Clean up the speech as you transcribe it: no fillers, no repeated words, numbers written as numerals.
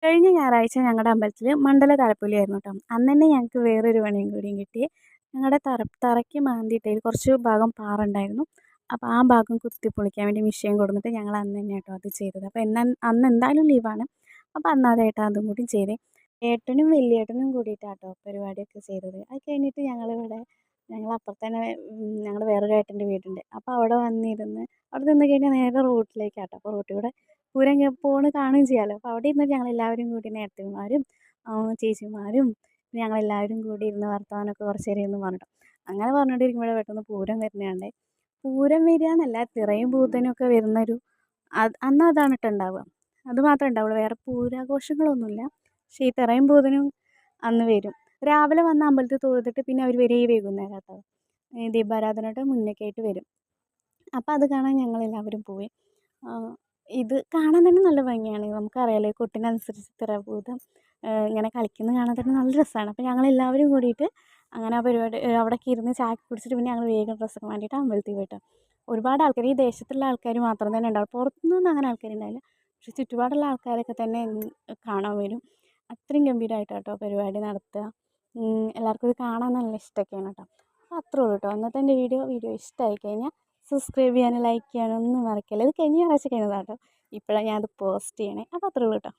കഴിഞ്ഞ ഞായറാഴ്ച ഞങ്ങളുടെ അമ്പലത്തിൽ മണ്ഡല താലപ്പൊലിയായിരുന്നു കേട്ടോ. അന്ന് തന്നെ ഞങ്ങൾക്ക് വേറൊരു പണിയും കൂടിയും കിട്ടി. ഞങ്ങളുടെ തറയ്ക്ക് മാന്തിയിട്ടതിൽ കുറച്ച് ഭാഗം പാറുണ്ടായിരുന്നു. അപ്പോൾ ആ ഭാഗം കുത്തിപ്പൊളിക്കാൻ വേണ്ടി മെഷീൻ കൊടുത്തിട്ട് ഞങ്ങൾ അന്ന് തന്നെ കേട്ടോ അത് ചെയ്തത്. അപ്പോൾ അന്ന് എന്തായാലും ലീവാണ്. അപ്പോൾ അതായിട്ട് അതും കൂടി ചെയ്തേ. ഏട്ടനും വലിയേട്ടനും കൂടിയിട്ടാട്ടോ പരിപാടിയൊക്കെ ചെയ്തത്. അത് കഴിഞ്ഞിട്ട് ഞങ്ങളപ്പുറത്ത് തന്നെ ഞങ്ങളുടെ വേറൊരു ഏട്ടൻ്റെ വീടുണ്ട്. അപ്പോൾ അവിടെ വന്നിരുന്ന് അവിടെ നിന്ന് കഴിഞ്ഞാൽ നേരെ റോട്ടിലേക്കാട്ടോ. അപ്പോൾ റോട്ടിൽ കൂടെ പൂരം പോണ് കാണുകയും ചെയ്യാമല്ലോ. അപ്പോൾ അവിടെ ഇരുന്ന് ഞങ്ങളെല്ലാവരും കൂടി ഏട്ടത്തിമാരും ചേച്ചിമാരും ഞങ്ങളെല്ലാവരും കൂടി ഇരുന്ന് വർത്തമാനമൊക്കെ കുറച്ച് നേരം ഇരുന്ന് പറഞ്ഞിട്ടോ. അങ്ങനെ പറഞ്ഞിട്ടിരിക്കുമ്പോഴേ പെട്ടെന്ന് പൂരം വരുന്നത്. പൂരം വരിക എന്നല്ല, തിറയും പൂതനും ഒക്കെ വരുന്നൊരു അന്ന് അതാണ് കേട്ടോ ഉണ്ടാവുക. അത് മാത്രമേ ഉണ്ടാവുള്ളൂ, വേറെ പൂരാഘോഷങ്ങളൊന്നുമില്ല. പക്ഷേ ഈ തിറയും പൂതനും അന്ന് വരും. രാവിലെ വന്ന് അമ്പലത്തിൽ തൊഴുതിട്ട് പിന്നെ അവർ വരും ഈ വൈകുന്നേരം കേട്ടോ. ഈ ദീപാരാധനയുടെ മുന്നൊക്കെ ആയിട്ട് വരും. അപ്പോൾ അത് കാണാൻ ഞങ്ങളെല്ലാവരും പോയി. ഇത് കാണാൻ തന്നെ നല്ല ഭംഗിയാണ്. നമുക്കറിയാലോ ഈ കൊട്ടിനനുസരിച്ച് തിറഭൂതം ഇങ്ങനെ കളിക്കുന്നത് കാണാൻ തന്നെ നല്ല രസമാണ്. അപ്പോൾ ഞങ്ങളെല്ലാവരും കൂടിയിട്ട് അങ്ങനെ ആ പരിപാടി അവിടെയൊക്കെ ഇരുന്ന് ചായയൊക്കെ കുടിച്ചിട്ട് പിന്നെ ഞങ്ങൾ വേഗം ഡ്രസ്സൊക്കെ മാറ്റിയിട്ട് അമ്പലത്തിൽ പോയിട്ട് ഒരുപാട് ആൾക്കാർ, ഈ ദേശത്തുള്ള ആൾക്കാർ മാത്രം തന്നെ ഉണ്ടാവും. പുറത്തുനിന്നൊന്നും അങ്ങനെ ആൾക്കാരുണ്ടാവില്ല. പക്ഷെ ചുറ്റുപാടുള്ള ആൾക്കാരൊക്കെ തന്നെ കാണാൻ വരും. അത്രയും ഗംഭീരമായിട്ടാണ് കേട്ടോ പരിപാടി നടത്തുക. എല്ലാവർക്കും ഇത് കാണാൻ നല്ല ഇഷ്ടമൊക്കെയാണ് കേട്ടോ. അപ്പോൾ അത്രേ ഉള്ളൂ കേട്ടോ ഇന്നത്തെ എൻ്റെ വീഡിയോ ഇഷ്ടമായി കഴിഞ്ഞാൽ സബ്സ്ക്രൈബ് ചെയ്യാനും ലൈക്ക് ചെയ്യാനും ഒന്നും മറക്കല്ല. ഇത് കഴിഞ്ഞ ആഴ്ച കഴിഞ്ഞതാണ് കേട്ടോ. ഇപ്പോഴാണ് ഞാനത് പോസ്റ്റ് ചെയ്യണേ. അപ്പോൾ അത്രേ ഉള്ളൂ കേട്ടോ.